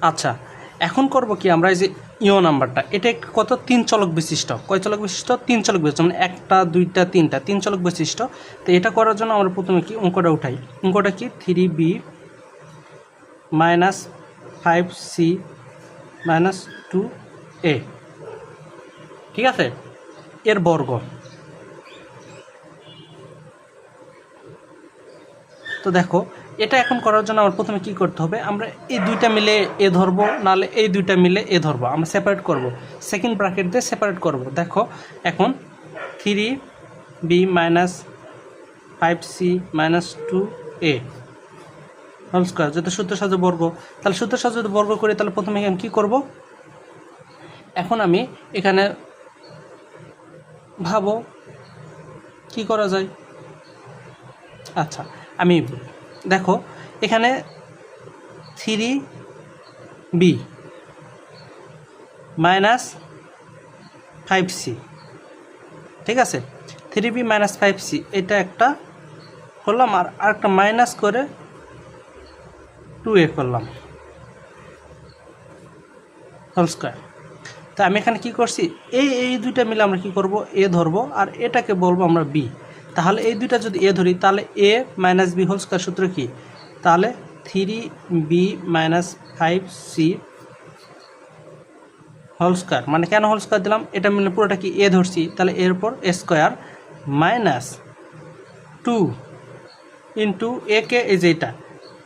আচ্ছা, এখন করব কি আমরা, এই যে ইও নাম্বারটা, এটা কত, 3 চলক বিশিষ্ট। কয় চলক বিশিষ্ট? 3 চলক বিশিষ্ট, মানে 1টা 2টা 3টা 3 চলক বিশিষ্ট। তো এটা করার জন্য আমরা প্রথমে কি অঙ্কটা উঠাই। অঙ্কটা কি, 3b minus 5c minus 2a, ঠিক আছে, এর বর্গ। তো দেখো, এটা এখন করার জন্য আমার প্রথমে কি করতে হবে, আমরা এই দুইটা মিলে এ ধরবো, নাহলে এই দুইটা মিলে এ ধরবো, আমরা সেপারেট করব, সেকেন্ড ব্র্যাকেট দিয়ে সেপারেট করব। দেখো এখন 3b minus 5c minus 2a whole square, যেটা সূত্রের সাহায্যে বর্গ। তাহলে সূত্রের সাহায্যে যদি বর্গ করি, তাহলে প্রথমে আমি কী করব, এখন আমি এখানে ভাবো কি করা যায়। আচ্ছা, আমি দেখো এখানে 3b মাইনাস 5c, ঠিক আছে, 3b মাইনাস 5c এটা একটা করলাম, আর একটা মাইনাস করে 2a করলাম হোল স্কোয়ার। তো আমি এখানে কি করছি, এই দুইটা মিলে আমরা কি করব, এ ধরবো, আর এটাকে বলবো আমরা বি। তাহলে এই দুইটা যদি এ ধরি, তাহলে এ মাইনাস বি হোল স্কোয়ার সূত্র কি, তাহলে 3b minus 5c whole square, মানে কেন হোল স্কোয়ার দিলাম, এটা মিলে পুরোটা কি এ ধরছি, তাহলে এরপর এ স্কোয়ার মাইনাস 2 ইন্টু এ কে, এই যে এটা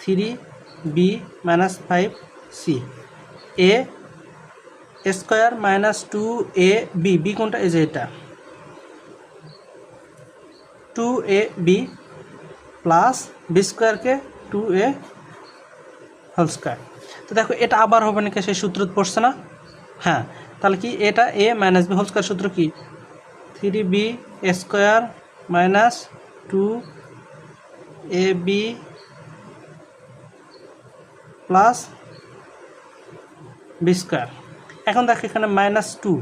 3b মাইনাস 5c, এ স্কোয়ার মাইনাস 2ab, বি কোনটা, এই যে এটা 2ab প্লাস বি স্কোয়ারকে 2a হোল স্কোয়ার। তো দেখো এটা আবার হবে নাকি, সেই সূত্র পড়ছে না, হ্যাঁ, তাহলে কি এটা a minus b whole square সূত্র কি, 3b square minus 2ab plus b square. এখন দেখো এখানে -2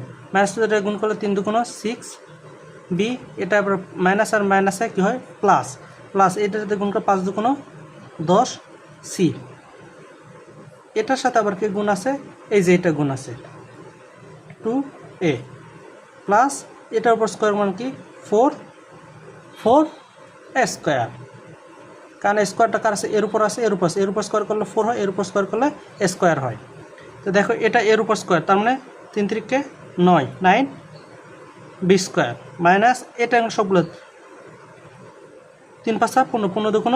এটা গুণ করলে 3 দুগুণ 6b, এটা আবার মাইনাস আর মাইনাসে কী হয় প্লাস, এটার সাথে গুণ করে 5 দুগুণ 10c, এটার সাথে আবার কি গুণ আছে, এই যে এটা গুণ আছে 2a প্লাস এটার উপর স্কোয়ার মান কি 4 স্কোয়ার, কারণ স্কোয়ারটা কার আছে, এর উপর আছে, এর উপর স্কোয়ার করলে 4 হয়, এর উপর স্কোয়ার করলে স্কোয়ার হয়। তো দেখো এটা এর উপর স্কোয়ার, তার মানে 3 3কে 9 বি স্কোয়ার মাইনাস এটা সবগুলো 3 5 15 15 দুগুণ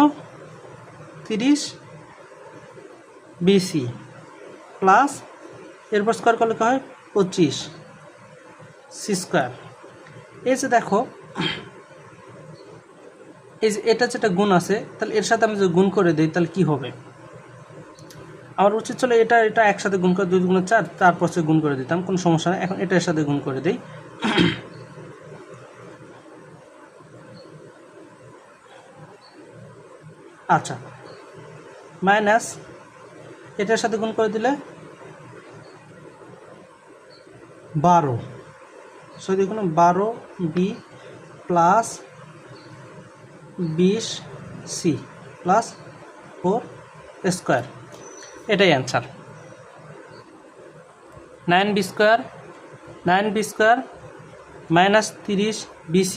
30 বিসি প্লাস এর উপর স্কোয়ার করলে কি হয় 25 সি স্কোয়ার। এই যে দেখো এই যে এটা যেটা গুণ আছে, তাহলে এর সাথে আমি যদি গুণ করে দিই, তাহলে কি হবে, আমার উচিত ছিল এটা একসাথে গুণ করে 2 গুণ 4 তারপর সে গুণ করে দিতাম, কোনো সমস্যা নেই। এখন এটার সাথে গুণ করে দিই, আচ্ছা, মাইনাস এটার সাথে গুণ করে দিলে 12, দেখুন 12b plus 20c plus 4 square, এটাই answer. 9b square minus 30bc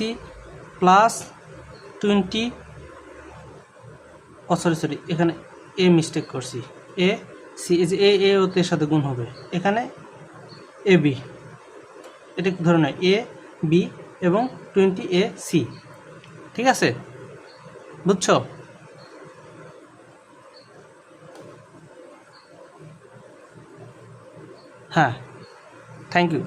plus 20, sorry এখানে এ মিস্টেক করছি, এ সি, এই যে এ ওতে সাথে গুণ হবে, এখানে এ বি, এটা ধরে নেয় এ বি এবং 20ac, ঠিক আছে, বুঝছো? হ্যাঁ, থ্যাংক ইউ।